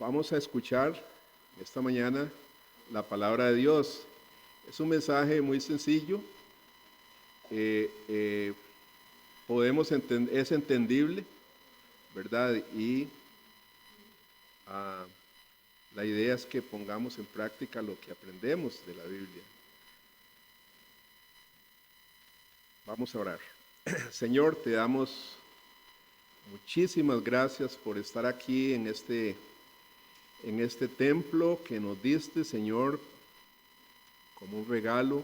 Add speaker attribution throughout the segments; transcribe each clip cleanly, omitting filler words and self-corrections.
Speaker 1: Vamos a escuchar esta mañana la palabra de Dios. Es un mensaje muy sencillo, es entendible, ¿verdad? Y la idea es que pongamos en práctica lo que aprendemos de la Biblia. Vamos a orar. Señor, te damos muchísimas gracias por estar aquí en este templo que nos diste, Señor, como un regalo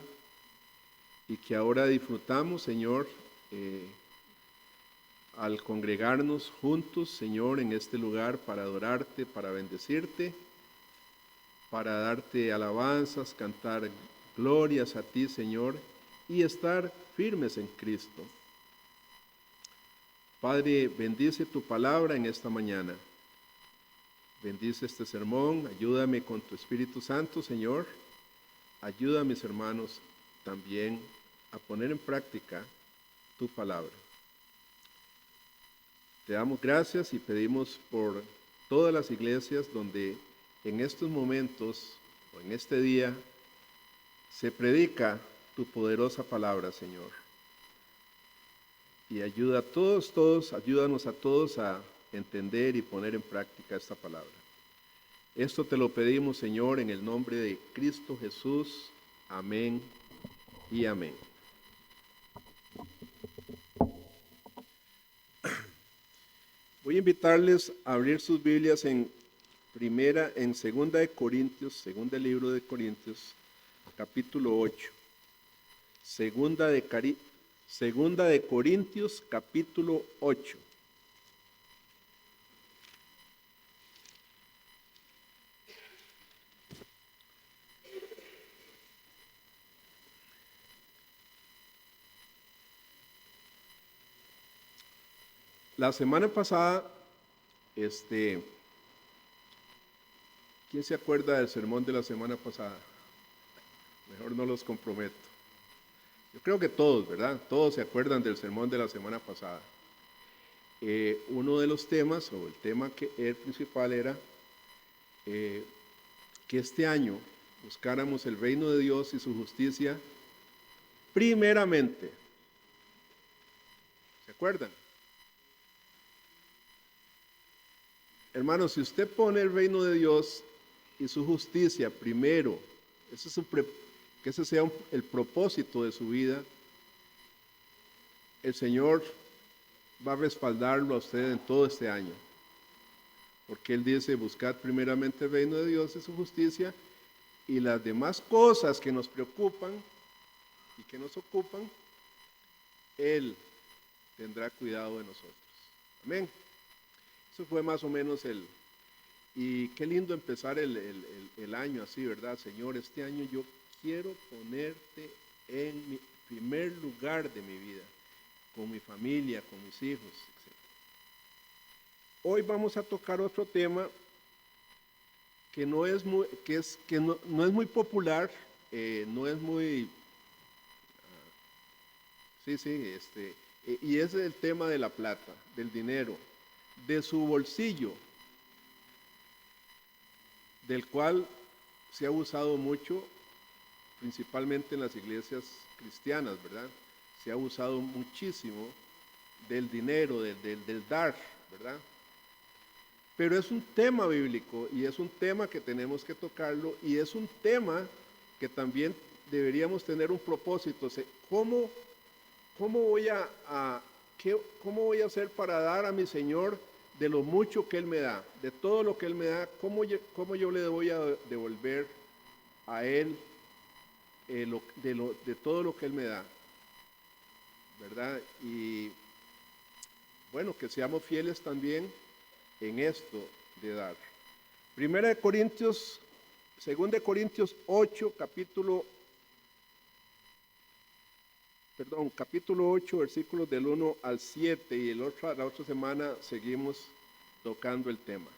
Speaker 1: y que ahora disfrutamos, Señor, al congregarnos juntos, Señor, en este lugar para adorarte, para bendecirte, para darte alabanzas, cantar glorias a ti, Señor, y estar firmes en Cristo. Padre, bendice tu palabra en esta mañana. Bendice este sermón, ayúdame con tu Espíritu Santo, Señor. Ayuda a mis hermanos también a poner en práctica tu palabra. Te damos gracias y pedimos por todas las iglesias donde en estos momentos o en este día se predica tu poderosa palabra, Señor. Y ayuda a ayúdanos a todos a entender y poner en práctica esta palabra. Esto te lo pedimos, Señor, en el nombre de Cristo Jesús. Amén y amén. Voy a invitarles a abrir sus Biblias en segunda de Corintios, segundo libro de Corintios, capítulo 8. Segunda de Corintios, capítulo 8. La semana pasada, ¿quién se acuerda del sermón de la semana pasada? Mejor no los comprometo. Yo creo que todos, ¿verdad? Todos se acuerdan del sermón de la semana pasada. Uno de los temas, o el tema principal era que este año buscáramos el reino de Dios y su justicia primeramente. ¿Se acuerdan? Hermanos, si usted pone el reino de Dios y su justicia primero, que ese sea el propósito de su vida, el Señor va a respaldarlo a usted en todo este año. Porque Él dice, buscad primeramente el reino de Dios y su justicia, y las demás cosas que nos preocupan y que nos ocupan, Él tendrá cuidado de nosotros. Amén. Eso fue más o menos y qué lindo empezar el año así, ¿verdad? Señor, este año yo quiero ponerte en mi primer lugar de mi vida, con mi familia, con mis hijos, etc. Hoy vamos a tocar otro tema que no es muy popular, no es muy, y es el tema de la plata, del dinero, de su bolsillo, del cual se ha abusado mucho, principalmente en las iglesias cristianas, ¿verdad? Se ha abusado muchísimo del dinero, del dar, ¿verdad? Pero es un tema bíblico y es un tema que tenemos que tocarlo y es un tema que también deberíamos tener un propósito. ¿Cómo voy cómo voy a hacer para dar a mi Señor de lo mucho que Él me da, de todo lo que Él me da? ¿Cómo yo le voy a devolver a Él de todo lo que Él me da? ¿Verdad? Y bueno, que seamos fieles también en esto de dar. Segunda de Corintios 8, capítulo 8, versículos del 1 al 7, y la otra semana seguimos tocando el tema.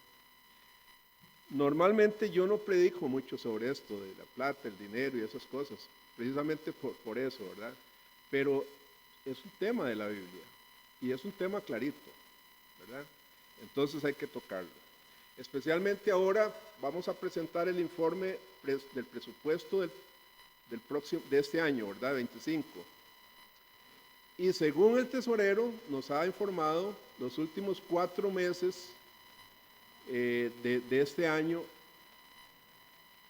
Speaker 1: Normalmente yo no predico mucho sobre esto de la plata, el dinero y esas cosas, precisamente por eso, ¿verdad? Pero es un tema de la Biblia y es un tema clarito, ¿verdad? Entonces hay que tocarlo. Especialmente ahora vamos a presentar el informe del presupuesto de este año, ¿verdad? 25. Y según el tesorero nos ha informado, los últimos 4 meses de este año,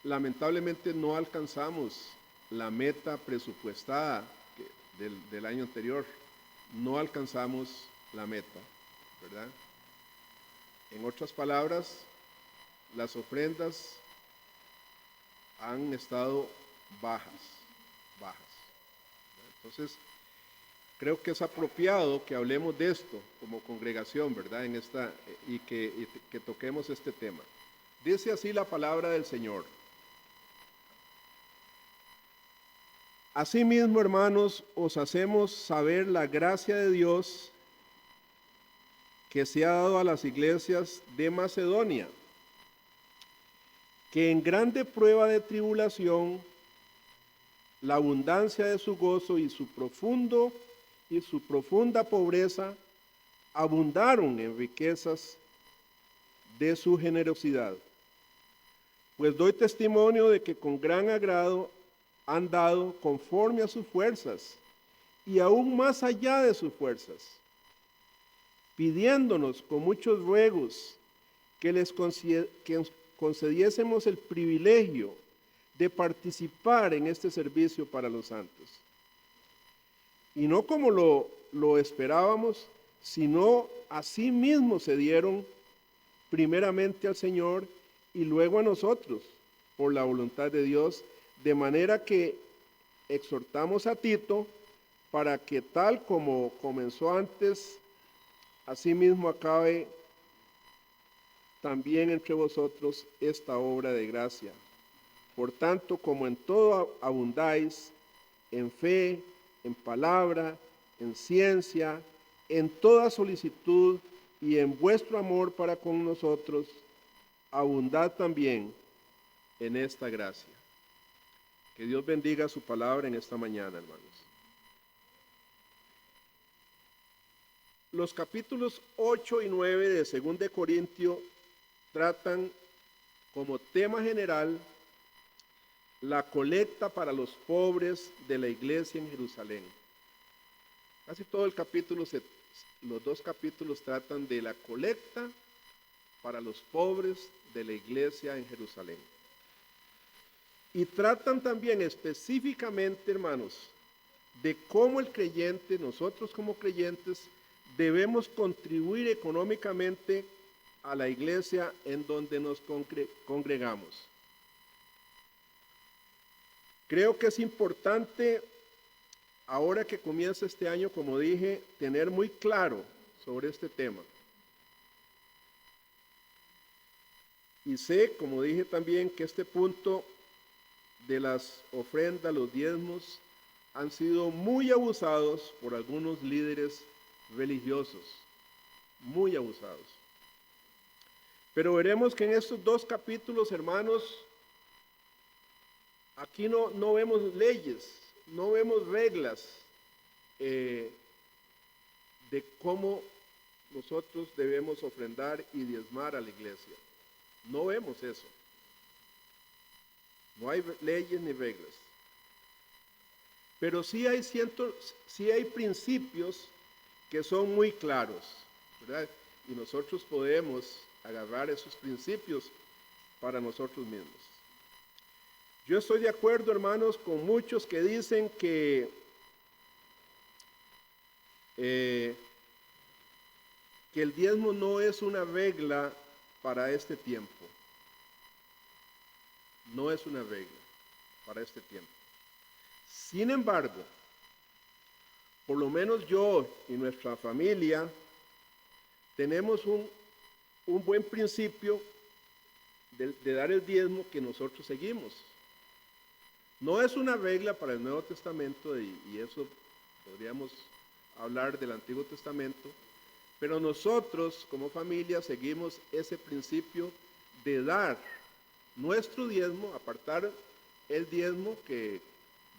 Speaker 1: lamentablemente no alcanzamos la meta presupuestada del año anterior. No alcanzamos la meta, ¿verdad? En otras palabras, las ofrendas han estado bajas. Entonces, creo que es apropiado que hablemos de esto como congregación, ¿verdad? Y que toquemos este tema. Dice así la palabra del Señor. Asimismo, hermanos, os hacemos saber la gracia de Dios que se ha dado a las iglesias de Macedonia, que en grande prueba de tribulación, la abundancia de su gozo y su profunda pobreza abundaron en riquezas de su generosidad. Pues doy testimonio de que con gran agrado han dado conforme a sus fuerzas y aún más allá de sus fuerzas, pidiéndonos con muchos ruegos que les concediésemos el privilegio de participar en este servicio para los santos. Y no como lo esperábamos, sino así mismo se dieron primeramente al Señor y luego a nosotros, por la voluntad de Dios, de manera que exhortamos a Tito para que tal como comenzó antes, así mismo acabe también entre vosotros esta obra de gracia. Por tanto, como en todo abundáis, en fe, en palabra, en ciencia, en toda solicitud y en vuestro amor para con nosotros, abundad también en esta gracia. Que Dios bendiga su palabra en esta mañana, hermanos. Los capítulos 8 y 9 de 2 de Corintios tratan como tema general la colecta para los pobres de la iglesia en Jerusalén. Casi todo el capítulo, los 2 capítulos tratan de la colecta para los pobres de la iglesia en Jerusalén. Y tratan también específicamente, hermanos, de cómo el creyente, nosotros como creyentes, debemos contribuir económicamente a la iglesia en donde nos congregamos. Creo que es importante, ahora que comienza este año, como dije, tener muy claro sobre este tema. Y sé, como dije también, que este punto de las ofrendas, los diezmos, han sido muy abusados por algunos líderes religiosos, muy abusados. Pero veremos que en estos 2 capítulos, hermanos, aquí no vemos leyes, no vemos reglas de cómo nosotros debemos ofrendar y diezmar a la iglesia. No vemos eso. No hay leyes ni reglas. Pero sí hay principios que son muy claros, ¿verdad? Y nosotros podemos agarrar esos principios para nosotros mismos. Yo estoy de acuerdo, hermanos, con muchos que dicen que el diezmo no es una regla para este tiempo. No es una regla para este tiempo. Sin embargo, por lo menos yo y nuestra familia tenemos un buen principio de dar el diezmo que nosotros seguimos. No es una regla para el Nuevo Testamento y eso podríamos hablar del Antiguo Testamento, pero nosotros como familia seguimos ese principio de dar nuestro diezmo, apartar el diezmo de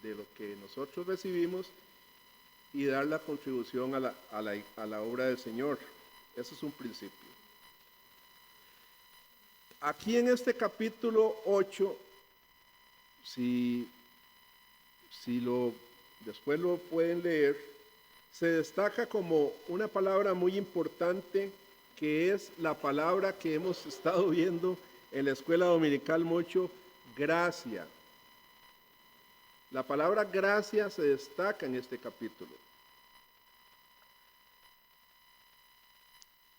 Speaker 1: lo que nosotros recibimos y dar la contribución a la obra del Señor. Ese es un principio. aquí en este capítulo 8, si después lo pueden leer, se destaca como una palabra muy importante, que es la palabra que hemos estado viendo en la escuela dominical mucho, gracia. La palabra gracia se destaca en este capítulo.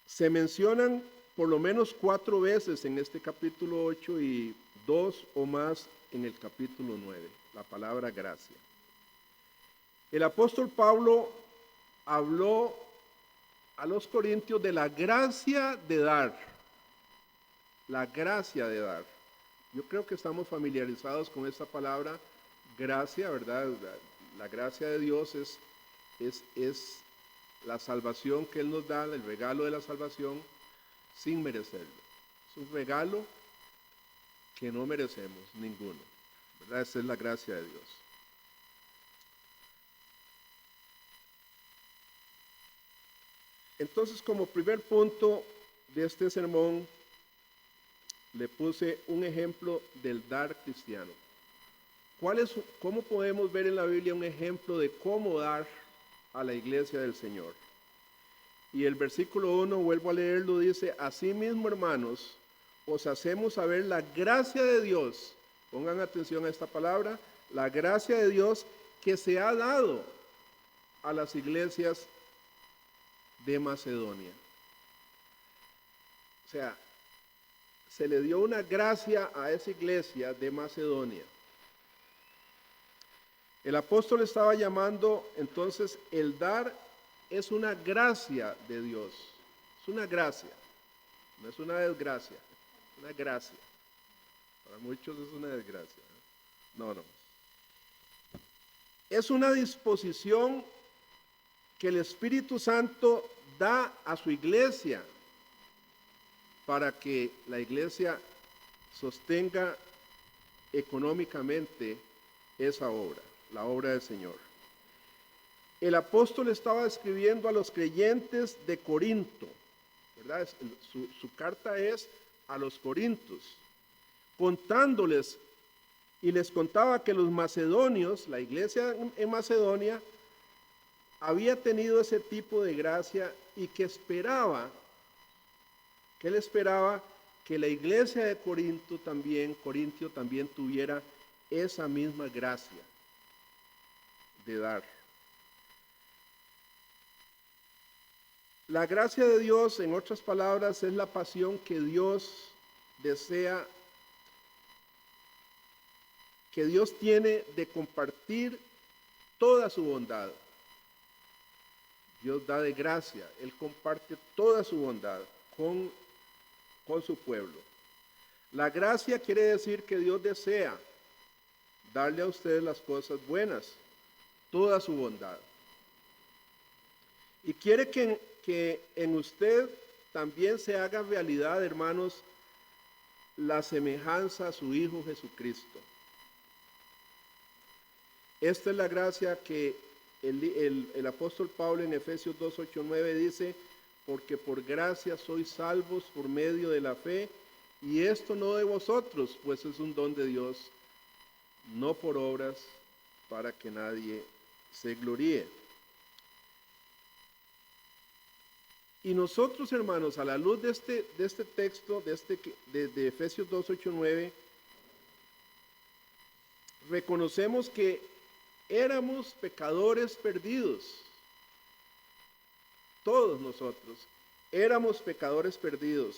Speaker 1: Se mencionan por lo menos 4 veces en este capítulo 8 y 2 o más en el capítulo 9, la palabra gracia. El apóstol Pablo habló a los corintios de la gracia de dar. La gracia de dar. Yo creo que estamos familiarizados con esta palabra gracia, ¿verdad? La gracia de Dios es la salvación que Él nos da, el regalo de la salvación sin merecerlo. Es un regalo que no merecemos ninguno, ¿verdad? Esa es la gracia de Dios. Entonces, como primer punto de este sermón, le puse un ejemplo del dar cristiano. ¿Cómo podemos ver en la Biblia un ejemplo de cómo dar a la iglesia del Señor? Y el versículo 1, vuelvo a leerlo, dice: asimismo, hermanos, os hacemos saber la gracia de Dios. Pongan atención a esta palabra, la gracia de Dios que se ha dado a las iglesias de Macedonia. O sea, se le dio una gracia a esa iglesia de Macedonia. El apóstol estaba llamando entonces el dar es una gracia de Dios. Es una gracia, no es una desgracia, es una gracia. Para muchos es una desgracia. No. Es una disposición que el Espíritu Santo da a su iglesia para que la iglesia sostenga económicamente esa obra, la obra del Señor. El apóstol estaba escribiendo a los creyentes de Corinto, ¿verdad? Su carta es a los corintios, contándoles, y les contaba que los macedonios, la iglesia en Macedonia, había tenido ese tipo de gracia y que él esperaba que la iglesia de Corintio también tuviera esa misma gracia de dar. La gracia de Dios, en otras palabras, es la pasión que Dios desea, que Dios tiene de compartir toda su bondad. Dios da de gracia, Él comparte toda su bondad con su pueblo. La gracia quiere decir que Dios desea darle a ustedes las cosas buenas, toda su bondad. Y quiere que en usted también se haga realidad, hermanos, la semejanza a su Hijo Jesucristo. Esta es la gracia que el apóstol Pablo en Efesios 2, 8, 9 dice: porque por gracia sois salvos por medio de la fe, y esto no de vosotros, pues es un don de Dios, no por obras, para que nadie se gloríe. Y nosotros, hermanos, a la luz de este texto, de Efesios 2, 8, 9, reconocemos que éramos pecadores perdidos. Todos nosotros éramos pecadores perdidos.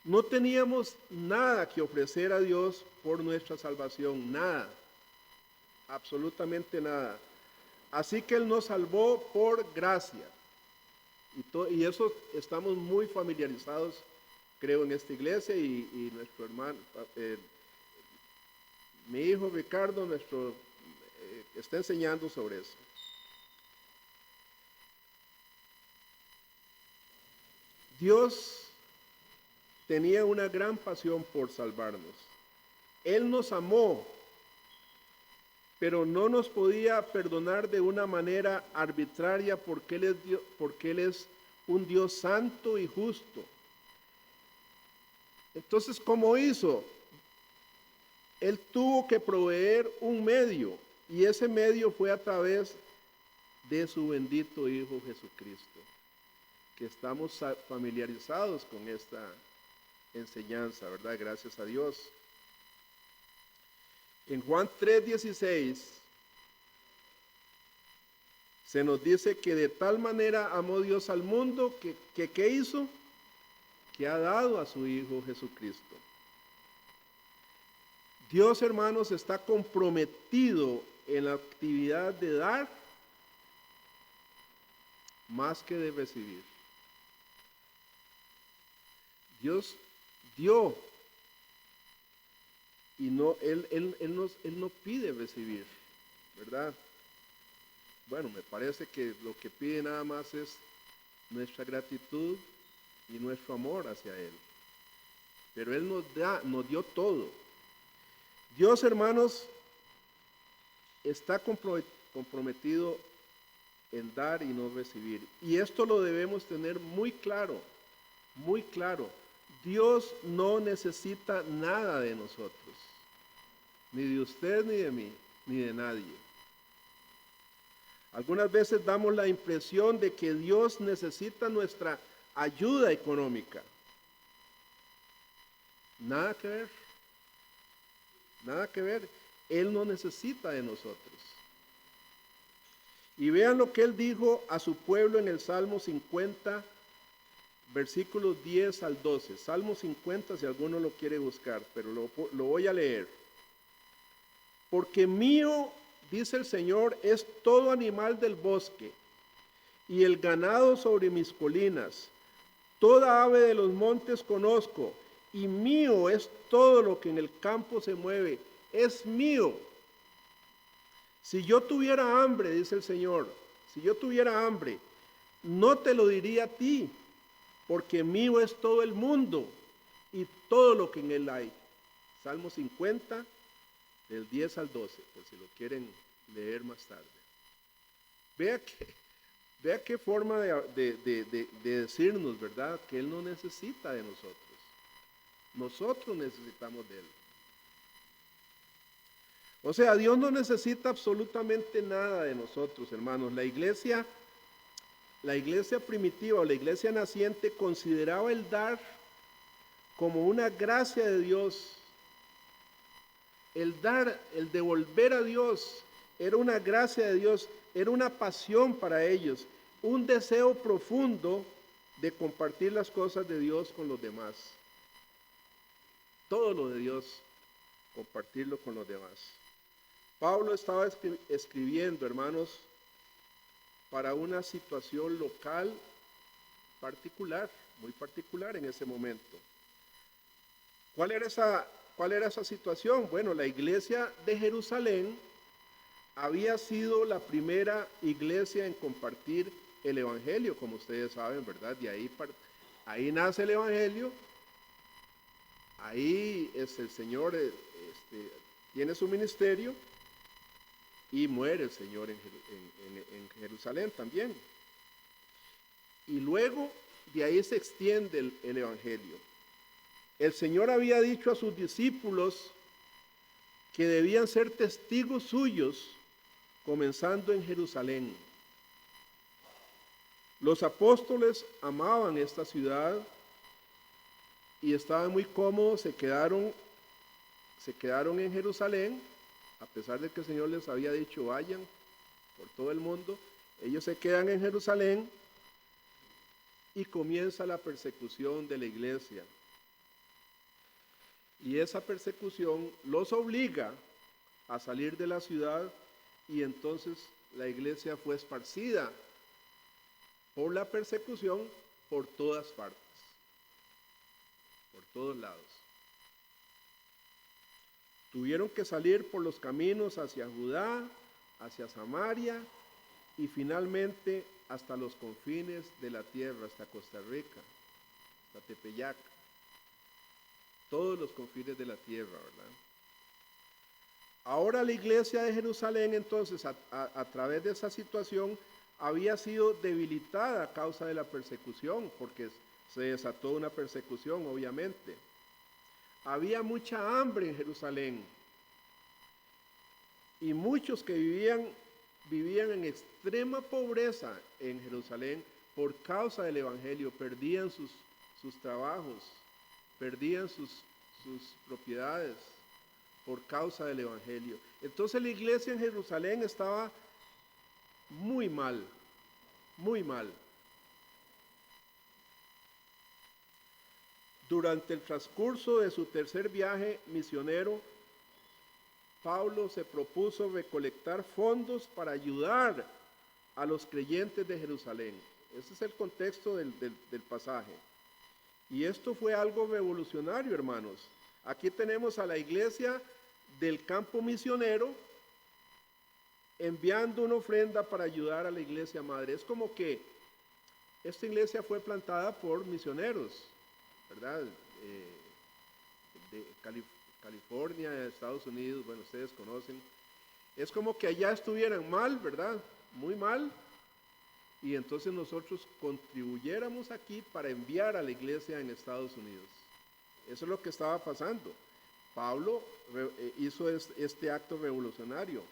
Speaker 1: No teníamos nada que ofrecer a Dios por nuestra salvación, nada, absolutamente nada. Así que Él nos salvó por gracia. Y eso estamos muy familiarizados, creo, en esta iglesia, y nuestro hermano, mi hijo Ricardo, está enseñando sobre eso. Dios tenía una gran pasión por salvarnos. Él nos amó, pero no nos podía perdonar de una manera arbitraria porque Él es un Dios santo y justo. Entonces, ¿cómo hizo? Él tuvo que proveer un medio, y ese medio fue a través de su bendito Hijo Jesucristo, que estamos familiarizados con esta enseñanza, ¿verdad? Gracias a Dios. En Juan 3:16 se nos dice que de tal manera amó Dios al mundo que ¿qué hizo? Que ha dado a su Hijo Jesucristo. Dios, hermanos, está comprometido en la actividad de dar más que de recibir. Dios dio y no, él no pide recibir, ¿verdad? Bueno, me parece que lo que pide nada más es nuestra gratitud y nuestro amor hacia Él. Pero Él nos dio todo. Dios, hermanos, está comprometido en dar y no recibir. Y esto lo debemos tener muy claro, muy claro. Dios no necesita nada de nosotros, ni de usted, ni de mí, ni de nadie. Algunas veces damos la impresión de que Dios necesita nuestra ayuda económica. Nada que ver. Nada que ver. Él no necesita de nosotros. Y vean lo que Él dijo a su pueblo en el Salmo 50, versículos 10 al 12. Salmo 50, si alguno lo quiere buscar, pero lo voy a leer. Porque mío, dice el Señor, es todo animal del bosque y el ganado sobre mis colinas. Toda ave de los montes conozco, y mío es todo lo que en el campo se mueve. Es mío. Si yo tuviera hambre, dice el Señor, si yo tuviera hambre, no te lo diría a ti, porque mío es todo el mundo y todo lo que en él hay. Salmo 50, del 10 al 12, por si lo quieren leer más tarde. Vea qué forma de decirnos, ¿verdad? Que Él no necesita de nosotros. Nosotros necesitamos de Él. O sea, Dios no necesita absolutamente nada de nosotros, hermanos. La iglesia primitiva o la iglesia naciente consideraba el dar como una gracia de Dios. El dar, el devolver a Dios, era una gracia de Dios, era una pasión para ellos, un deseo profundo de compartir las cosas de Dios con los demás. Todo lo de Dios, compartirlo con los demás. Pablo estaba escribiendo, hermanos, para una situación local particular, muy particular en ese momento. ¿Cuál era esa situación? Bueno, la iglesia de Jerusalén había sido la primera iglesia en compartir el evangelio, como ustedes saben, ¿verdad? De ahí nace el evangelio, ahí el Señor tiene su ministerio y muere el Señor en Jerusalén también. Y luego de ahí se extiende el evangelio. El Señor había dicho a sus discípulos que debían ser testigos suyos, comenzando en Jerusalén. Los apóstoles amaban esta ciudad y estaban muy cómodos, se quedaron en Jerusalén, a pesar de que el Señor les había dicho vayan por todo el mundo. Ellos se quedan en Jerusalén y comienza la persecución de la iglesia. Y esa persecución los obliga a salir de la ciudad, y entonces la iglesia fue esparcida por la persecución por todas partes, por todos lados. Tuvieron que salir por los caminos hacia Judá, hacia Samaria y finalmente hasta los confines de la tierra, hasta Costa Rica, hasta Tepeyac. Todos los confines de la tierra, ¿verdad? Ahora la iglesia de Jerusalén, entonces, a través de esa situación, había sido debilitada a causa de la persecución, porque se desató una persecución, obviamente. había mucha hambre en Jerusalén y muchos que vivían en extrema pobreza en Jerusalén por causa del Evangelio, perdían sus trabajos, perdían sus propiedades por causa del Evangelio. Entonces la iglesia en Jerusalén estaba muy mal, muy mal. Durante el transcurso de su tercer viaje misionero, Pablo se propuso recolectar fondos para ayudar a los creyentes de Jerusalén. Ese es el contexto del pasaje. Y esto fue algo revolucionario, hermanos. Aquí tenemos a la iglesia del campo misionero enviando una ofrenda para ayudar a la iglesia madre. Es como que esta iglesia fue plantada por misioneros, ¿verdad? De California, Estados Unidos, bueno, ustedes conocen. Es como que allá estuvieran mal, ¿verdad? Muy mal. Y entonces nosotros contribuyéramos aquí para enviar a la iglesia en Estados Unidos. Eso es lo que estaba pasando. Pablo hizo este acto revolucionario.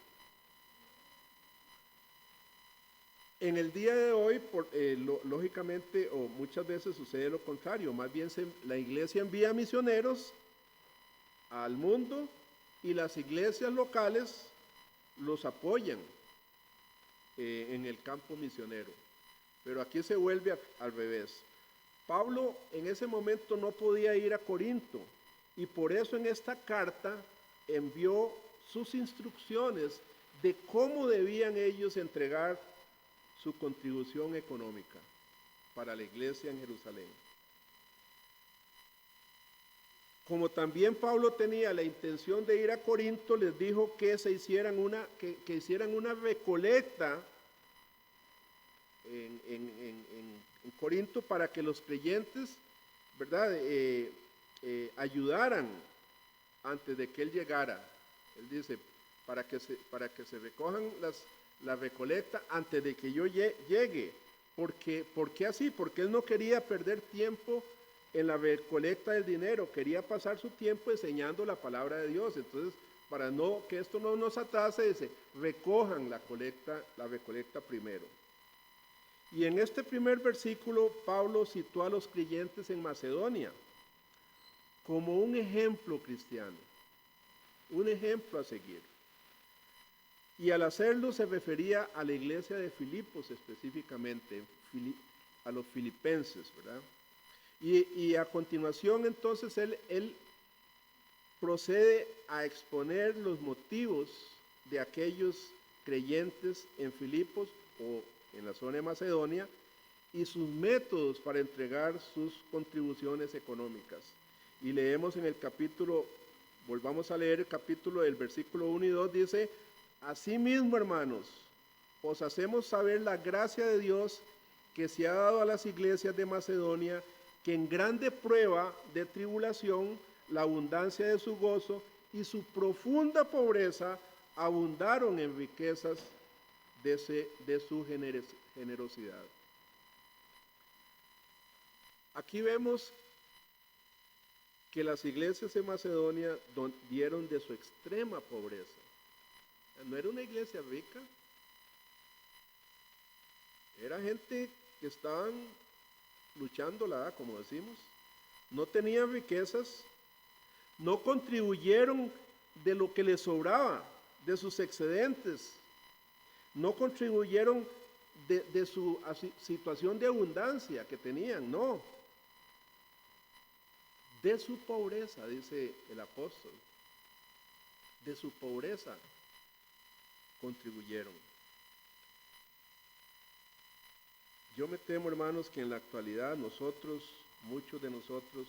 Speaker 1: En el día de hoy, lógicamente, o muchas veces sucede lo contrario. Más bien la iglesia envía misioneros al mundo y las iglesias locales los apoyan en el campo misionero. Pero aquí se vuelve al revés. Pablo en ese momento no podía ir a Corinto y por eso en esta carta envió sus instrucciones de cómo debían ellos entregar su contribución económica para la iglesia en Jerusalén. Como también Pablo tenía la intención de ir a Corinto, les dijo que hicieran una recolecta en Corinto para que los creyentes, ¿verdad?, ayudaran antes de que él llegara. Él dice, para que se recojan la recolecta antes de que yo llegue. ¿Por qué así? Porque él no quería perder tiempo en la recolecta del dinero, quería pasar su tiempo enseñando la palabra de Dios. Entonces, para que esto no nos atrase, dice, recojan la recolecta primero. Y en este primer versículo, Pablo citó a los creyentes en Macedonia como un ejemplo cristiano, un ejemplo a seguir. Y al hacerlo se refería a la iglesia de Filipos específicamente, a los filipenses, ¿verdad? Y a continuación entonces él procede a exponer los motivos de aquellos creyentes en Filipos o en la zona de Macedonia y sus métodos para entregar sus contribuciones económicas. Y leemos en el capítulo, volvamos a leer el capítulo del versículo 1 y 2, dice: asimismo, hermanos, os hacemos saber la gracia de Dios que se ha dado a las iglesias de Macedonia, que en grande prueba de tribulación, la abundancia de su gozo y su profunda pobreza abundaron en riquezas de su generosidad. Aquí vemos que las iglesias de Macedonia dieron de su extrema pobreza. No era una iglesia rica, era gente que estaban luchándola, como decimos, no tenían riquezas, no contribuyeron de lo que les sobraba, de sus excedentes, no contribuyeron de su situación de abundancia que tenían, no, de su pobreza, dice el apóstol, de su pobreza contribuyeron. Yo me temo, hermanos, que en la actualidad muchos de nosotros,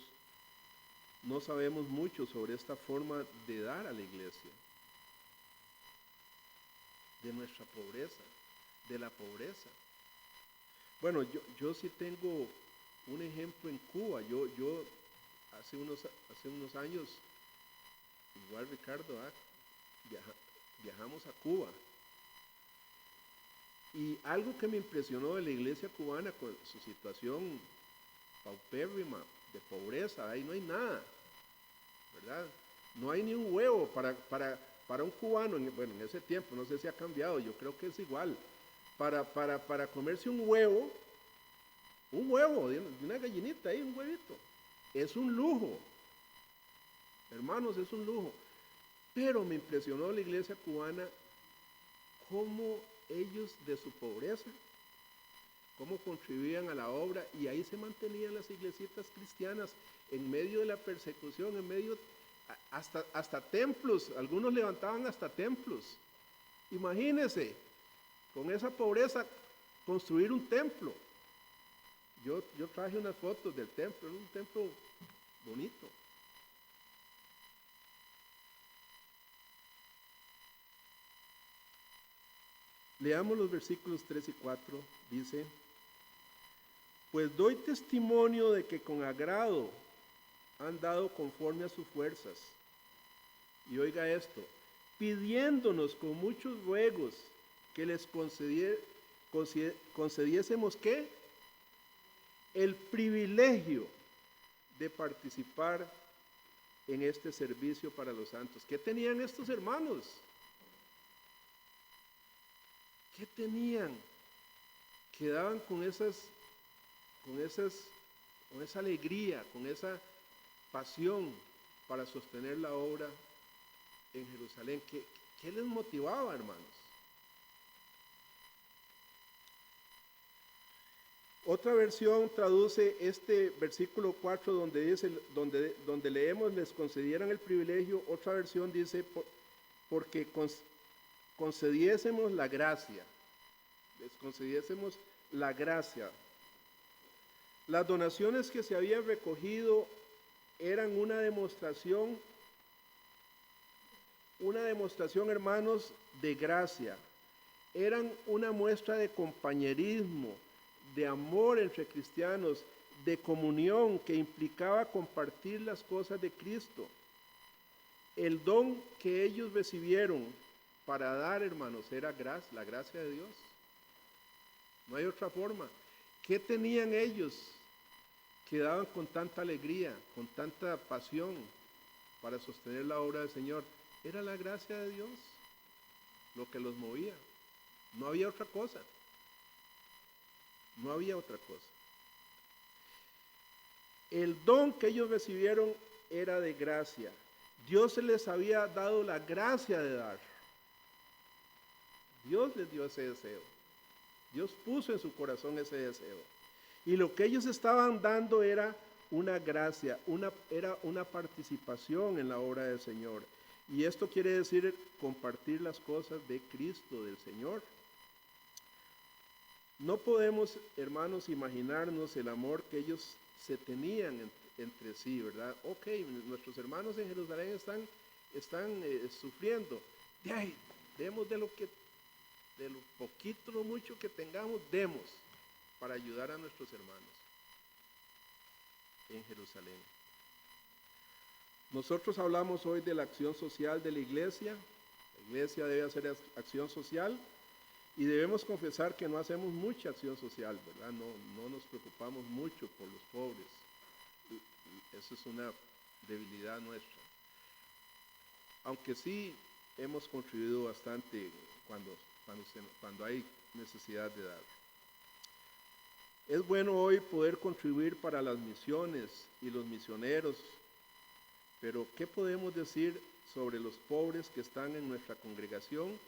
Speaker 1: no sabemos mucho sobre esta forma de dar a la iglesia, de nuestra pobreza, de la pobreza. Bueno, yo sí tengo un ejemplo en Cuba. Yo hace unos años, igual Ricardo, viajamos a Cuba. Y algo que me impresionó de la iglesia cubana con su situación paupérrima, de pobreza, ahí no hay nada, ¿verdad? No hay ni un huevo para un cubano, bueno, en ese tiempo, no sé si ha cambiado, yo creo que es igual. Para comerse un huevo de una gallinita ahí, un huevito, es un lujo, hermanos, es un lujo. Pero me impresionó la iglesia cubana, cómo ellos de su pobreza, cómo contribuían a la obra, y ahí se mantenían las iglesitas cristianas en medio de la persecución, en medio, hasta templos, algunos levantaban hasta templos. Imagínense, con esa pobreza, construir un templo. Yo traje unas fotos del templo, era un templo bonito. Leamos los versículos 3 y 4, dice: pues doy testimonio de que con agrado han dado conforme a sus fuerzas. Y oiga esto, pidiéndonos con muchos ruegos que les concediésemos ¿qué? El privilegio de participar en este servicio para los santos. ¿Qué tenían estos hermanos? ¿Qué tenían? Que daban con esa alegría, con esa pasión para sostener la obra en Jerusalén. ¿Qué les motivaba, hermanos? Otra versión traduce este versículo 4 donde leemos les concedieran el privilegio. Otra versión dice porque concediésemos la gracia. Les concediésemos la gracia. Las donaciones que se habían recogido eran una demostración, hermanos, de gracia. Eran una muestra de compañerismo, de amor entre cristianos, de comunión que implicaba compartir las cosas de Cristo. El don que ellos recibieron para dar, hermanos, era la gracia de Dios. No hay otra forma. ¿Qué tenían ellos que daban con tanta alegría, con tanta pasión para sostener la obra del Señor? Era la gracia de Dios lo que los movía. No había otra cosa. No había otra cosa. El don que ellos recibieron era de gracia. Dios se les había dado la gracia de dar. Dios les dio ese deseo. Dios puso en su corazón ese deseo. Y lo que ellos estaban dando era una gracia, era una participación en la obra del Señor. Y esto quiere decir compartir las cosas de Cristo, del Señor. No podemos, hermanos, imaginarnos el amor que ellos se tenían entre sí, ¿verdad? Ok, nuestros hermanos en Jerusalén están sufriendo. Demos de lo poquito, lo mucho que tengamos, demos para ayudar a nuestros hermanos en Jerusalén. Nosotros hablamos hoy de la acción social de la iglesia. La iglesia debe hacer acción social y debemos confesar que no hacemos mucha acción social, ¿verdad? No nos preocupamos mucho por los pobres. Eso es una debilidad nuestra. Aunque sí hemos contribuido bastante cuando hay necesidad de dar. Es bueno hoy poder contribuir para las misiones y los misioneros, pero ¿qué podemos decir sobre los pobres que están en nuestra congregación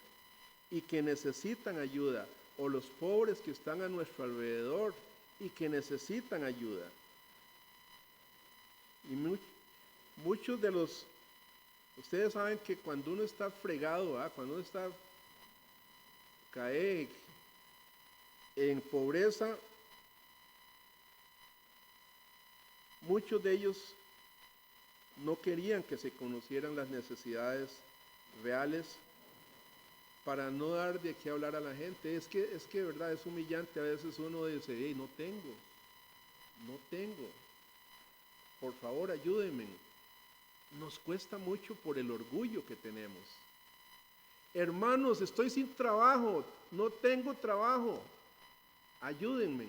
Speaker 1: y que necesitan ayuda, o los pobres que están a nuestro alrededor y que necesitan ayuda? Y muchos de ustedes saben que cuando uno está fregado, cuando uno cae en pobreza, muchos de ellos no querían que se conocieran las necesidades reales para no dar de qué hablar a la gente. Es que verdad, es humillante. A veces uno dice, no tengo, por favor ayúdenme. Nos cuesta mucho por el orgullo que tenemos. Hermanos, estoy sin trabajo, no tengo trabajo, ayúdenme.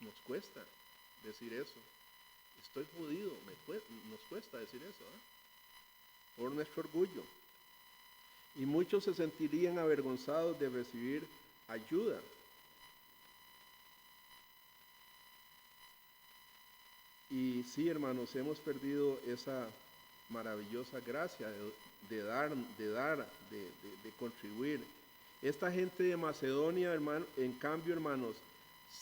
Speaker 1: Nos cuesta decir eso. Estoy jodido, nos cuesta decir eso, por nuestro orgullo. Y muchos se sentirían avergonzados de recibir ayuda. Y sí, hermanos, hemos perdido esa maravillosa gracia de dar, de contribuir. Esta gente de Macedonia, hermano, en cambio, hermanos,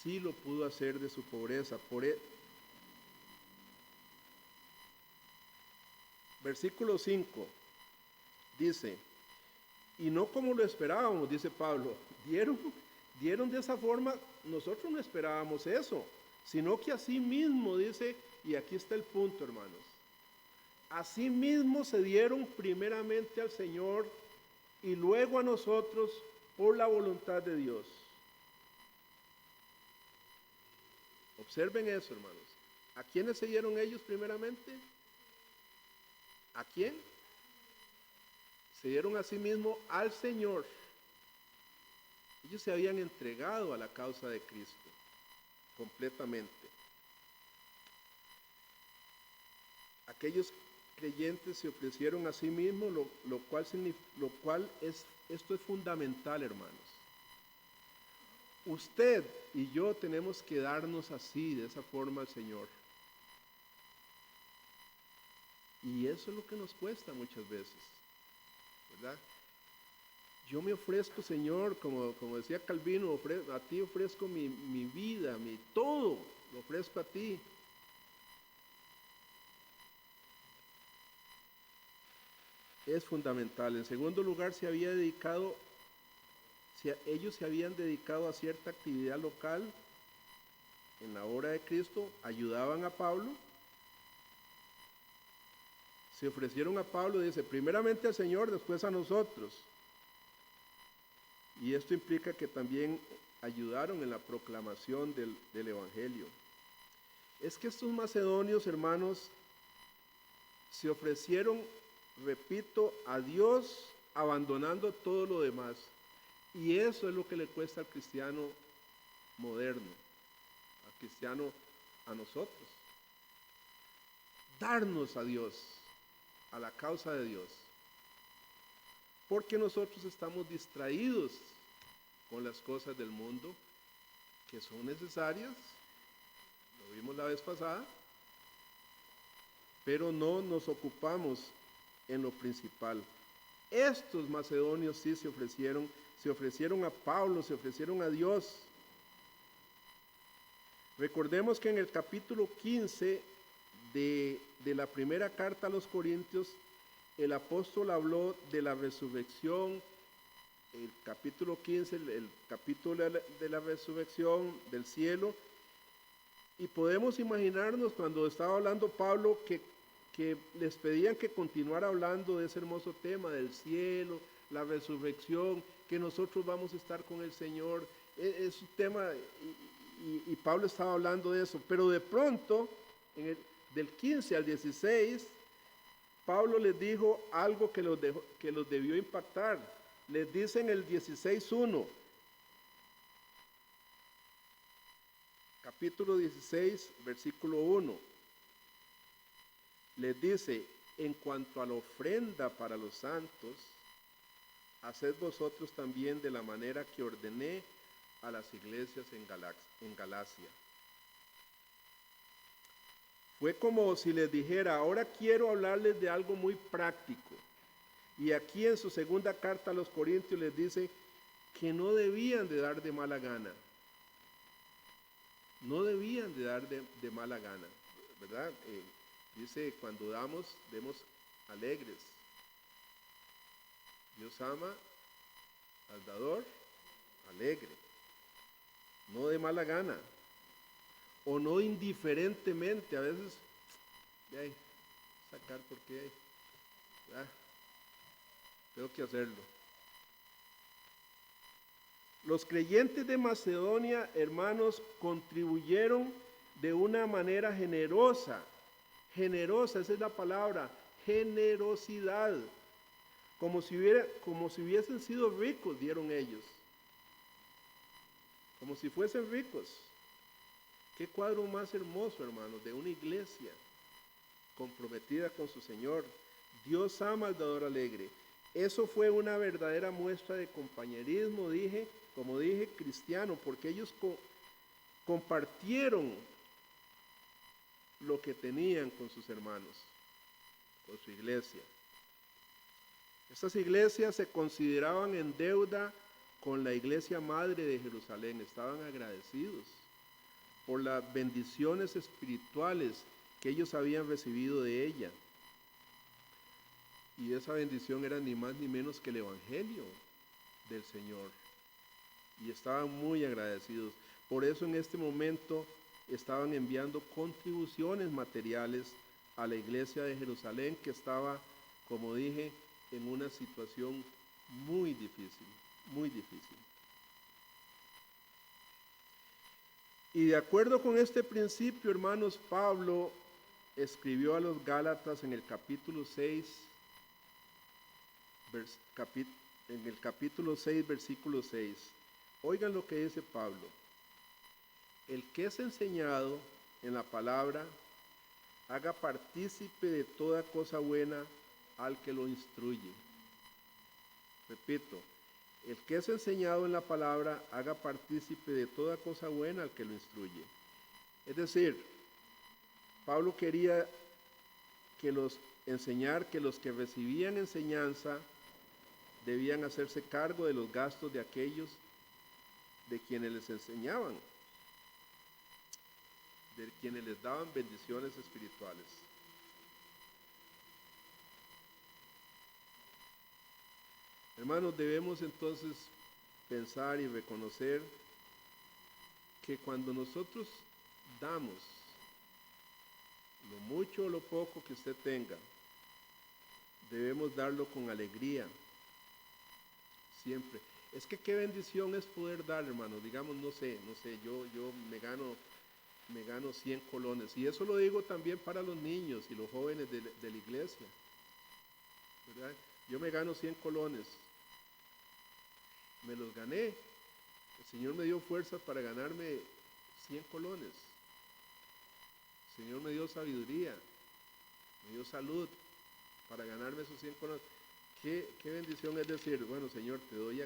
Speaker 1: sí lo pudo hacer de su pobreza. Versículo 5 dice, y no como lo esperábamos, dice Pablo, dieron de esa forma, nosotros no esperábamos eso, sino que así mismo, dice, y aquí está el punto, hermanos, así mismo se dieron primeramente al Señor y luego a nosotros por la voluntad de Dios. Observen eso, hermanos. ¿A quiénes se dieron ellos primeramente? ¿A quién? Se dieron a sí mismo al Señor. Ellos se habían entregado a la causa de Cristo completamente. Aquellos creyentes se ofrecieron a sí mismos, esto es fundamental, hermanos. Usted y yo tenemos que darnos así, de esa forma al Señor. Y eso es lo que nos cuesta muchas veces, ¿verdad? Yo me ofrezco, Señor, como decía Calvino, a ti ofrezco mi vida, mi todo, lo ofrezco a ti. Es fundamental. En segundo lugar, ellos se habían dedicado a cierta actividad local en la obra de Cristo, ayudaban a Pablo, se ofrecieron a Pablo, dice, primeramente al Señor, después a nosotros. Y esto implica que también ayudaron en la proclamación del Evangelio. Es que estos macedonios, hermanos, se ofrecieron, repito, a Dios, abandonando todo lo demás. Y eso es lo que le cuesta al cristiano moderno, al cristiano, a nosotros. Darnos a Dios, a la causa de Dios. Porque nosotros estamos distraídos con las cosas del mundo que son necesarias, lo vimos la vez pasada, pero no nos ocupamos en lo principal. Estos macedonios sí se ofrecieron a Pablo, se ofrecieron a Dios. Recordemos que en el capítulo 15 de la primera carta a los Corintios, el apóstol habló de la resurrección, el capítulo 15, el capítulo de la resurrección del cielo, y podemos imaginarnos cuando estaba hablando Pablo que les pedían que continuara hablando de ese hermoso tema del cielo, la resurrección, que nosotros vamos a estar con el Señor. Es un tema, y Pablo estaba hablando de eso, pero de pronto, del 15 al 16, Pablo les dijo algo que los debió impactar. Les dice en el 16:1, capítulo 16, versículo 1, les dice, en cuanto a la ofrenda para los santos, haced vosotros también de la manera que ordené a las iglesias en Galacia. Fue como si les dijera, ahora quiero hablarles de algo muy práctico. Y aquí en su segunda carta a los Corintios les dice que no debían de dar de mala gana. No debían de dar de mala gana, ¿verdad? Dice, cuando demos alegres. Dios ama al dador alegre, no de mala gana, o no indiferentemente. A veces, sacar porque tengo que hacerlo. Los creyentes de Macedonia, hermanos, contribuyeron de una manera generosa, esa es la palabra, generosidad, como si hubiesen sido ricos, dieron ellos, como si fuesen ricos. Qué cuadro más hermoso, hermanos, de una iglesia comprometida con su Señor. Dios ama al dador alegre. Eso fue una verdadera muestra de compañerismo, como dije, cristiano, porque ellos compartieron lo que tenían con sus hermanos, con su iglesia. Estas iglesias se consideraban en deuda con la iglesia madre de Jerusalén, estaban agradecidos por las bendiciones espirituales que ellos habían recibido de ella. Y esa bendición era ni más ni menos que el Evangelio del Señor. Y estaban muy agradecidos. Por eso en este momento estaban enviando contribuciones materiales a la iglesia de Jerusalén, que estaba, como dije, en una situación muy difícil, muy difícil. Y de acuerdo con este principio, hermanos, Pablo escribió a los Gálatas en el capítulo 6, versículo 6. Oigan lo que dice Pablo. El que es enseñado en la palabra, haga partícipe de toda cosa buena al que lo instruye. Repito, el que es enseñado en la palabra, haga partícipe de toda cosa buena al que lo instruye. Es decir, Pablo quería enseñar que los que recibían enseñanza debían hacerse cargo de los gastos de aquellos de quienes les enseñaban, de quienes les daban bendiciones espirituales. Hermanos, debemos entonces pensar y reconocer que cuando nosotros damos lo mucho o lo poco que usted tenga, debemos darlo con alegría, siempre. Es que qué bendición es poder dar, hermano. Digamos, no sé, yo me gano 100 colones. Y eso lo digo también para los niños y los jóvenes de la iglesia, ¿verdad? Yo me gano 100 colones. Me los gané. El Señor me dio fuerzas para ganarme 100 colones. El Señor me dio sabiduría, me dio salud para ganarme esos 100 colones. Qué bendición es decir, bueno, Señor, te doy,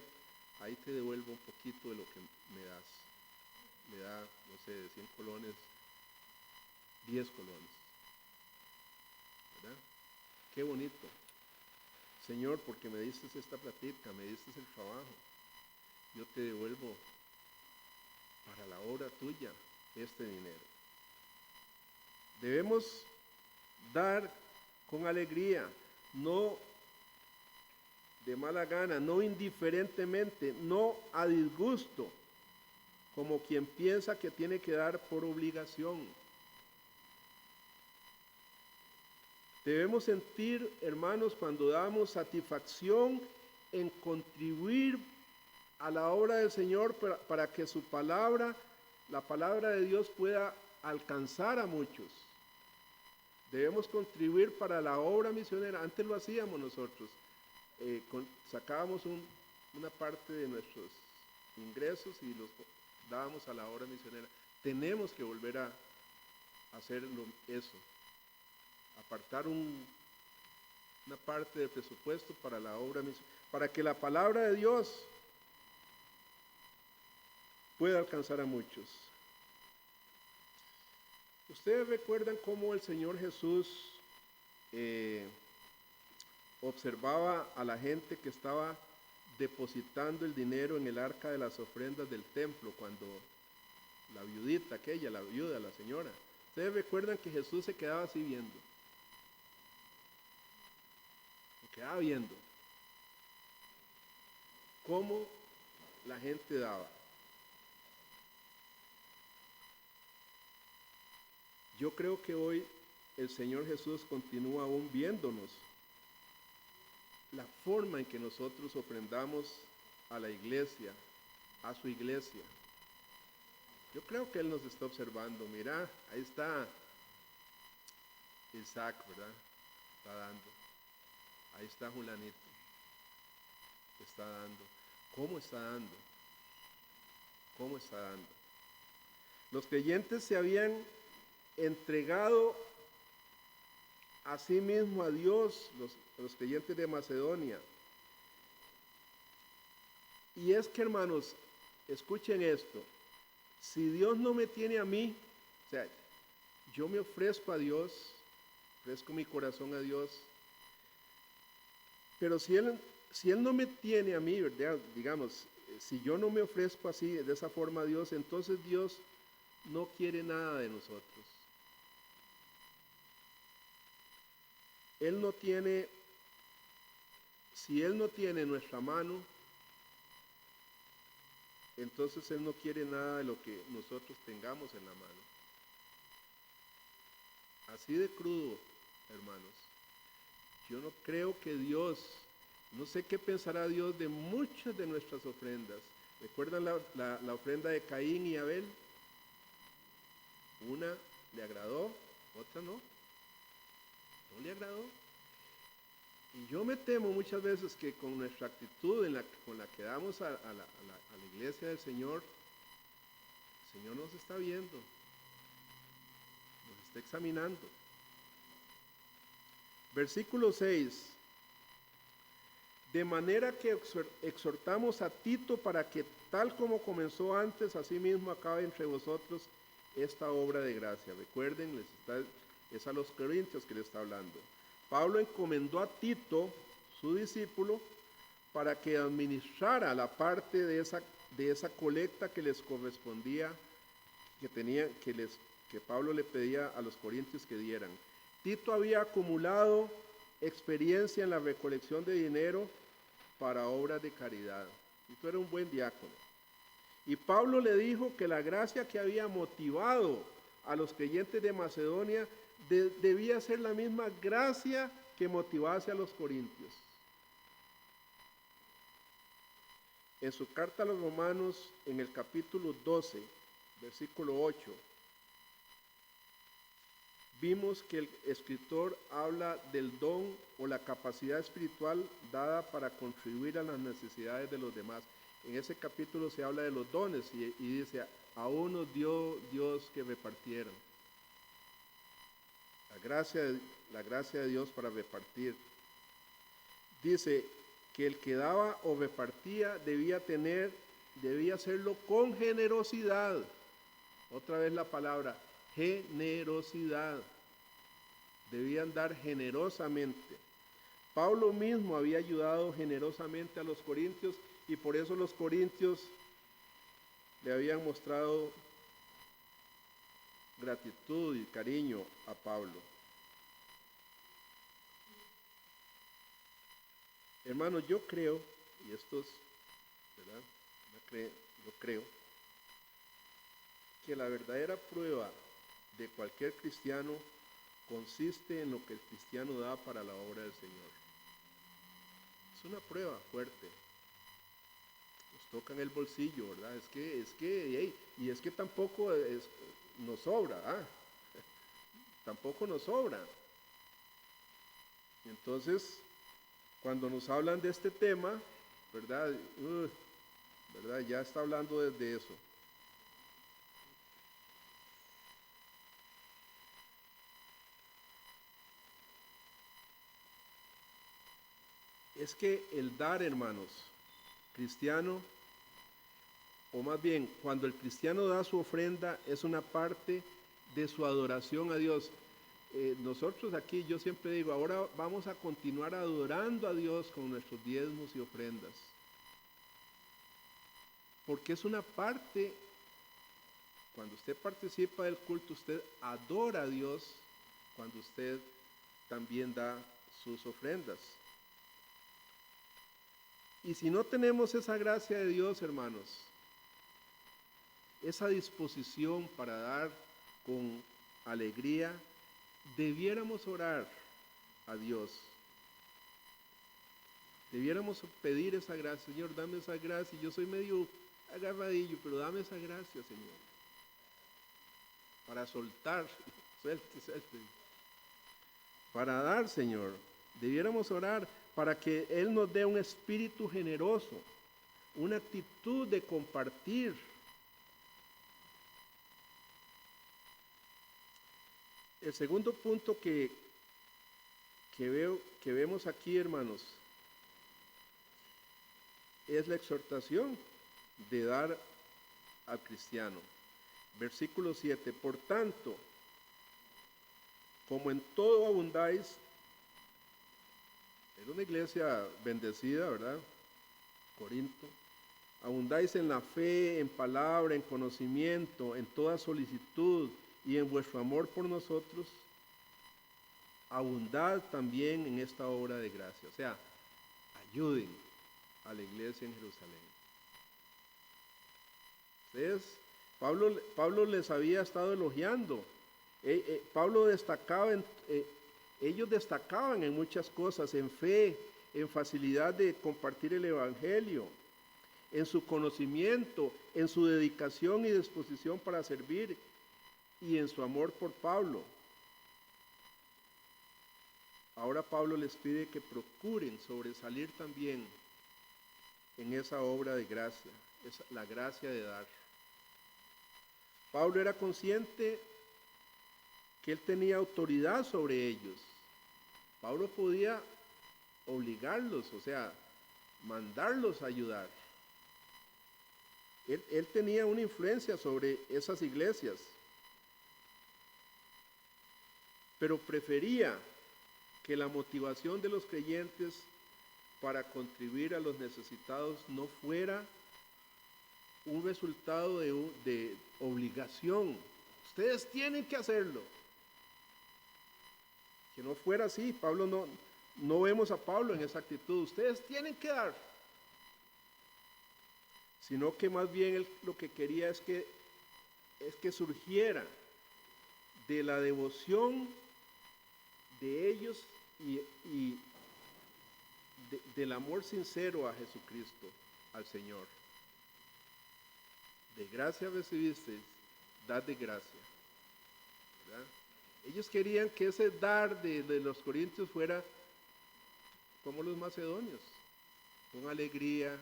Speaker 1: ahí te devuelvo un poquito de lo que me das. Me da, no sé, de 100 colones, 10 colones. ¿Verdad? Qué bonito. Señor, porque me diste esta platica, me diste el trabajo, yo te devuelvo para la obra tuya este dinero. Debemos dar con alegría, no de mala gana, no indiferentemente, no a disgusto, como quien piensa que tiene que dar por obligación. Debemos sentir, hermanos, cuando damos satisfacción en contribuir a la obra del Señor para que su palabra, la palabra de Dios, pueda alcanzar a muchos. Debemos contribuir para la obra misionera. Antes lo hacíamos nosotros. Sacábamos una parte de nuestros ingresos y los dábamos a la obra misionera. Tenemos que volver a hacer eso. Apartar una parte del presupuesto para la obra misionera, para que la palabra de Dios pueda alcanzar a muchos. Ustedes recuerdan cómo el Señor Jesús observaba a la gente que estaba depositando el dinero en el arca de las ofrendas del templo, cuando la viudita aquella, la viuda, la señora. Ustedes recuerdan que Jesús se quedaba así viendo. Se quedaba viendo cómo la gente daba. Yo creo que hoy el Señor Jesús continúa aún viéndonos la forma en que nosotros ofrendamos a la iglesia, a su iglesia. Yo creo que Él nos está observando. Mira, ahí está Isaac, ¿verdad? Está dando. Ahí está Julanito. Está dando. ¿Cómo está dando? ¿Cómo está dando? Los creyentes se habían entregado a sí mismo a Dios, los creyentes de Macedonia. Y es que, hermanos, escuchen esto, si Dios no me tiene a mí, o sea, yo me ofrezco a Dios, ofrezco mi corazón a Dios, pero si Él no me tiene a mí, ¿verdad? Digamos, si yo no me ofrezco así, de esa forma a Dios, entonces Dios no quiere nada de nosotros. Él no tiene, si Él no tiene nuestra mano, entonces Él no quiere nada de lo que nosotros tengamos en la mano. Así de crudo, hermanos. Yo no creo que Dios, no sé qué pensará Dios de muchas de nuestras ofrendas. ¿Recuerdan la ofrenda de Caín y Abel? Una le agradó, otra no. No le agradó. Y yo me temo muchas veces que con nuestra actitud con la que damos a la iglesia del Señor, el Señor nos está viendo, nos está examinando. Versículo 6. De manera que exhortamos a Tito para que tal como comenzó antes, así mismo acabe entre vosotros esta obra de gracia. Recuerden, es a los corintios que le está hablando. Pablo encomendó a Tito, su discípulo, para que administrara la parte de esa colecta que les correspondía, que Pablo le pedía a los corintios que dieran. Tito había acumulado experiencia en la recolección de dinero para obras de caridad. Tito era un buen diácono. Y Pablo le dijo que la gracia que había motivado a los creyentes de Macedonia debía ser la misma gracia que motivase a los corintios. En su carta a los romanos, en el capítulo 12, versículo 8, vimos que el escritor habla del don o la capacidad espiritual dada para contribuir a las necesidades de los demás. En ese capítulo se habla de los dones y dice, a unos dio Dios que repartieran. La gracia de Dios para repartir. Dice que el que daba o repartía debía hacerlo con generosidad. Otra vez la palabra, generosidad. Debían dar generosamente. Pablo mismo había ayudado generosamente a los corintios y por eso los corintios le habían mostrado gratitud y cariño a Pablo. Hermanos, yo creo, y esto es, ¿verdad? Yo creo que la verdadera prueba de cualquier cristiano consiste en lo que el cristiano da para la obra del Señor. Es una prueba fuerte. Nos toca en el bolsillo, ¿verdad? Y es que tampoco nos sobra, tampoco nos sobra. Entonces, cuando nos hablan de este tema, ¿verdad? ¿Verdad? Ya está hablando desde eso. Es que el dar, hermanos, cristiano, o más bien, cuando el cristiano da su ofrenda, es una parte de su adoración a Dios. Nosotros aquí, yo siempre digo, ahora vamos a continuar adorando a Dios con nuestros diezmos y ofrendas. Porque es una parte, cuando usted participa del culto, usted adora a Dios cuando usted también da sus ofrendas. Y si no tenemos esa gracia de Dios, hermanos, esa disposición para dar con alegría, debiéramos orar a Dios. Debiéramos pedir esa gracia. Señor, dame esa gracia. Yo soy medio agarradillo, pero dame esa gracia, Señor. Para soltar, suelte. Para dar, Señor. Debiéramos orar para que Él nos dé un espíritu generoso, una actitud de compartir. El segundo punto que vemos aquí, hermanos, es la exhortación de dar al cristiano. Versículo 7, por tanto, como en todo abundáis, era una iglesia bendecida, ¿verdad? Corinto. Abundáis en la fe, en palabra, en conocimiento, en toda solicitud y en vuestro amor por nosotros, abundad también en esta obra de gracia. O sea, ayuden a la iglesia en Jerusalén. Ustedes, Pablo les había estado elogiando. Pablo destacaba, ellos destacaban en muchas cosas, en fe, en facilidad de compartir el evangelio, en su conocimiento, en su dedicación y disposición para servir y en su amor por Pablo. Ahora Pablo les pide que procuren sobresalir también en esa obra de gracia, la gracia de dar. Pablo era consciente que él tenía autoridad sobre ellos. Pablo podía obligarlos, o sea, mandarlos a ayudar. Él tenía una influencia sobre esas iglesias, pero prefería que la motivación de los creyentes para contribuir a los necesitados no fuera un resultado de obligación. Ustedes tienen que hacerlo. Que no fuera así. Pablo no vemos a Pablo en esa actitud. Ustedes tienen que dar. Sino que más bien él lo que quería es que surgiera de la devoción de ellos y del amor sincero a Jesucristo, al Señor. De gracia recibisteis, dad de gracia. ¿Verdad? Ellos querían que ese dar de los corintios fuera como los macedonios, con alegría,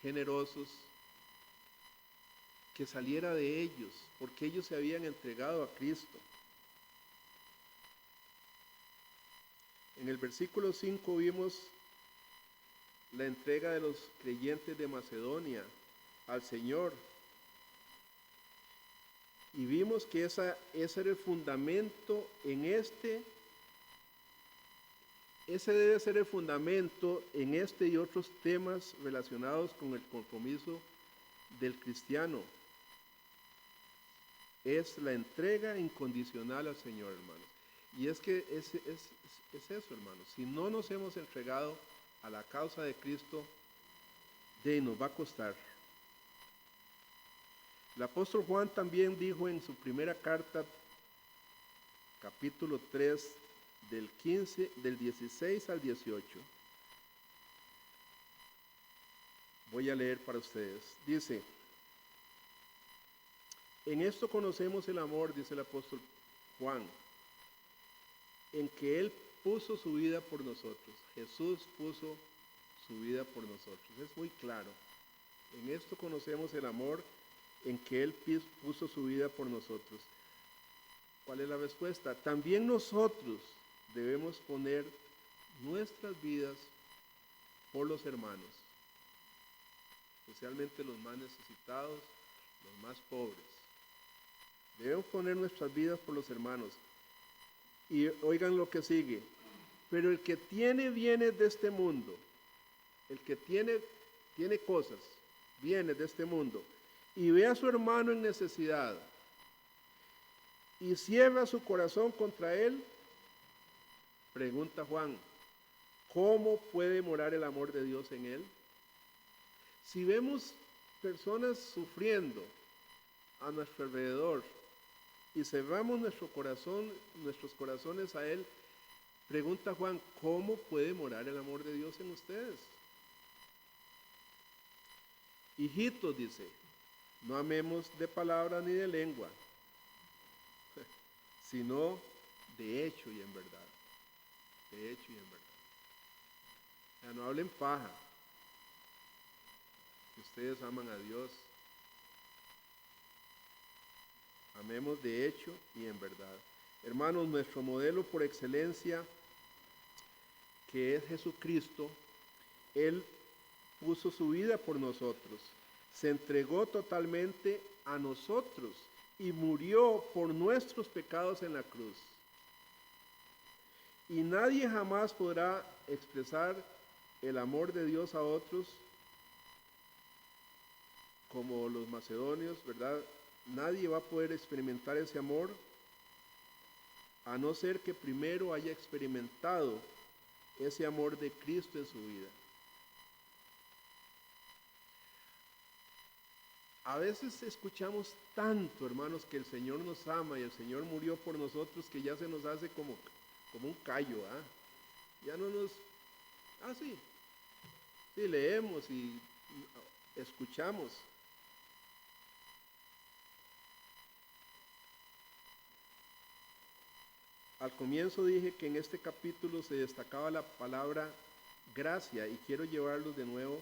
Speaker 1: generosos, que saliera de ellos, porque ellos se habían entregado a Cristo. En el versículo 5 vimos la entrega de los creyentes de Macedonia al Señor. Y vimos que ese era el fundamento ese debe ser el fundamento en este y otros temas relacionados con el compromiso del cristiano. Es la entrega incondicional al Señor, hermanos. Y es que es eso, hermanos. Si no nos hemos entregado a la causa de Cristo, nos va a costar. El apóstol Juan también dijo en su primera carta, capítulo 3, del 16 al 18. Voy a leer para ustedes. Dice, en esto conocemos el amor, dice el apóstol Juan, en que Él puso su vida por nosotros. Jesús puso su vida por nosotros. Es muy claro. En esto conocemos el amor en que Él puso su vida por nosotros. ¿Cuál es la respuesta? También nosotros debemos poner nuestras vidas por los hermanos, especialmente los más necesitados, los más pobres. Debemos poner nuestras vidas por los hermanos. Y oigan lo que sigue. Pero el que tiene bienes de este mundo, el que tiene cosas, bienes de este mundo, y ve a su hermano en necesidad, y cierra su corazón contra él, pregunta Juan, ¿cómo puede morar el amor de Dios en él? Si vemos personas sufriendo a nuestro alrededor y cerramos nuestros corazones a él, pregunta Juan, ¿cómo puede morar el amor de Dios en ustedes? Hijitos, dice, no amemos de palabra ni de lengua, sino de hecho y en verdad. De hecho y en verdad. O sea, no hablen paja. Ustedes aman a Dios. Amemos de hecho y en verdad. Hermanos, nuestro modelo por excelencia, que es Jesucristo, Él puso su vida por nosotros, se entregó totalmente a nosotros y murió por nuestros pecados en la cruz. Y nadie jamás podrá expresar el amor de Dios a otros como los macedonios, ¿verdad? Nadie va a poder experimentar ese amor a no ser que primero haya experimentado ese amor de Cristo en su vida. A veces escuchamos tanto, hermanos, que el Señor nos ama y el Señor murió por nosotros, que ya se nos hace como un callo, ¿ah? Ya no nos... sí, leemos y escuchamos. Al comienzo dije que en este capítulo se destacaba la palabra gracia, y quiero llevarlos de nuevo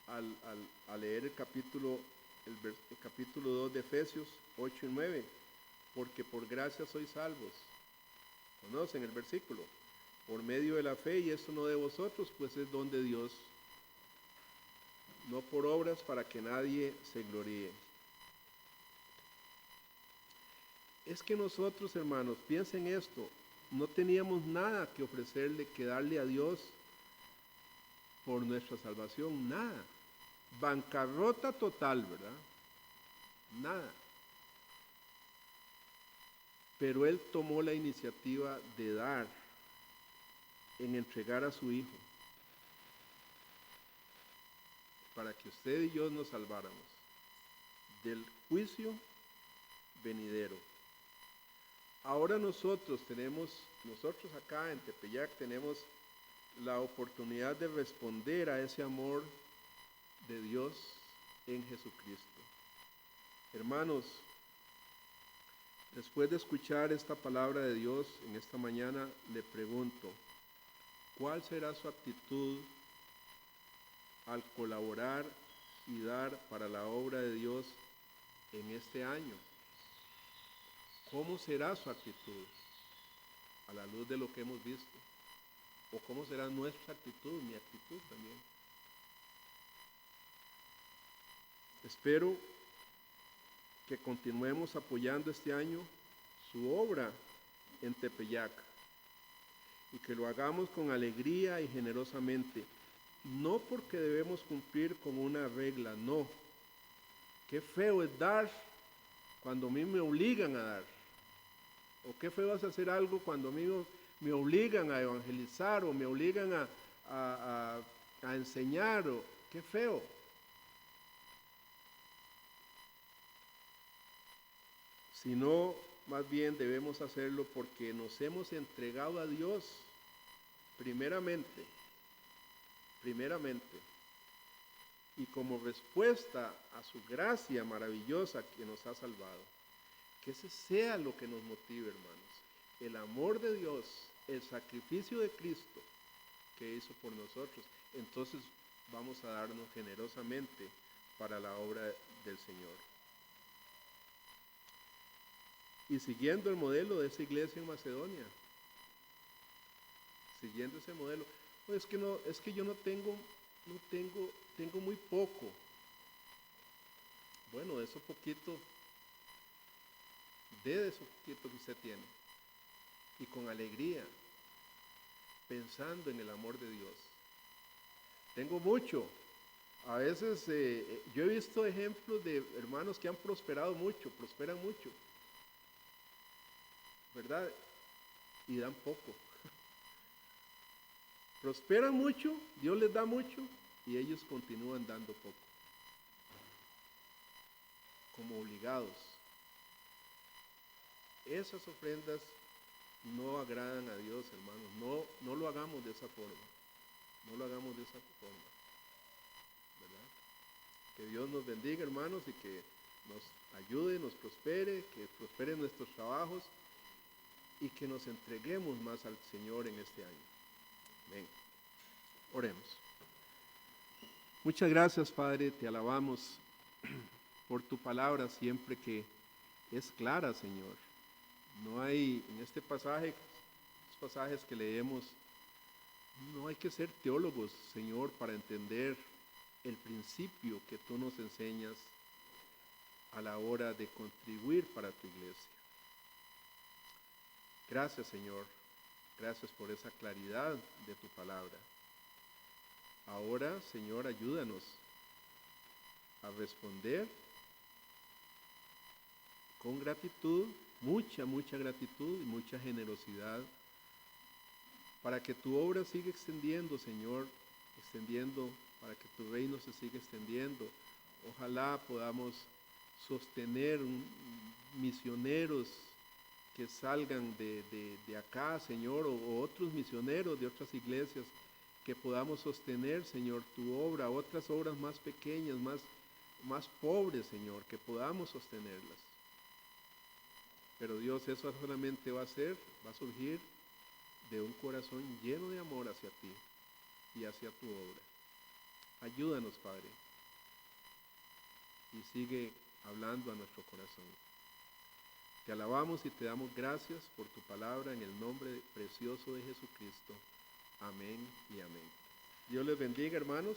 Speaker 1: a leer el capítulo 2 de Efesios 8 y 9, porque por gracia sois salvos. ¿Conocen el versículo? Por medio de la fe, y esto no de vosotros, pues es don de Dios, no por obras, para que nadie se gloríe. Es que nosotros, hermanos, piensen esto, no teníamos nada que ofrecerle, que darle a Dios por nuestra salvación, nada. Bancarrota total, ¿verdad? Nada. Pero Él tomó la iniciativa de dar, en entregar a su Hijo, para que usted y yo nos salváramos del juicio venidero. Ahora nosotros acá en Tepeyac tenemos la oportunidad de responder a ese amor de Dios en Jesucristo. Hermanos, después de escuchar esta palabra de Dios en esta mañana, le pregunto, ¿cuál será su actitud al colaborar y dar para la obra de Dios en este año? ¿Cómo será su actitud a la luz de lo que hemos visto? ¿O cómo será nuestra actitud, mi actitud también? Espero que continuemos apoyando este año su obra en Tepeyac y que lo hagamos con alegría y generosamente, no porque debemos cumplir con una regla, no. Qué feo es dar cuando a mí me obligan a dar. O qué feo es hacer algo cuando a mí me obligan a evangelizar o me obligan a enseñar. Qué feo. Sino, más bien debemos hacerlo porque nos hemos entregado a Dios primeramente, y como respuesta a su gracia maravillosa que nos ha salvado. Que ese sea lo que nos motive, hermanos. El amor de Dios, el sacrificio de Cristo que hizo por nosotros. Entonces vamos a darnos generosamente para la obra del Señor. Y siguiendo el modelo de esa iglesia en Macedonia, siguiendo ese modelo, es que yo tengo muy poco. Bueno, de eso poquito que usted tiene, y con alegría, pensando en el amor de Dios. Tengo mucho. A veces yo he visto ejemplos de hermanos que han prosperado mucho, prosperan mucho, ¿verdad? Y dan poco. Prosperan mucho, Dios les da mucho, y ellos continúan dando poco, como obligados. Esas ofrendas no agradan a Dios, hermanos. No lo hagamos de esa forma. No lo hagamos de esa forma. ¿Verdad? Que Dios nos bendiga, hermanos, y que nos ayude, nos prospere, que prosperen nuestros trabajos y que nos entreguemos más al Señor en este año. Amén. Oremos. Muchas gracias, Padre, te alabamos por tu palabra siempre que es clara, Señor. No hay, en este pasaje, los pasajes que leemos, no hay que ser teólogos, Señor, para entender el principio que tú nos enseñas a la hora de contribuir para tu iglesia. Gracias, Señor. Gracias por esa claridad de tu palabra. Ahora, Señor, ayúdanos a responder con gratitud, mucha gratitud y mucha generosidad, para que tu obra siga extendiendo, Señor, para que tu reino se siga extendiendo. Ojalá podamos sostener misioneros que salgan de acá, Señor, o otros misioneros de otras iglesias, que podamos sostener, Señor, tu obra, otras obras más pequeñas, más pobres, Señor, que podamos sostenerlas. Pero Dios, eso solamente va a surgir de un corazón lleno de amor hacia ti y hacia tu obra. Ayúdanos, Padre, y sigue hablando a nuestro corazón. Te alabamos y te damos gracias por tu palabra en el nombre precioso de Jesucristo. Amén y amén. Dios les bendiga, hermanos.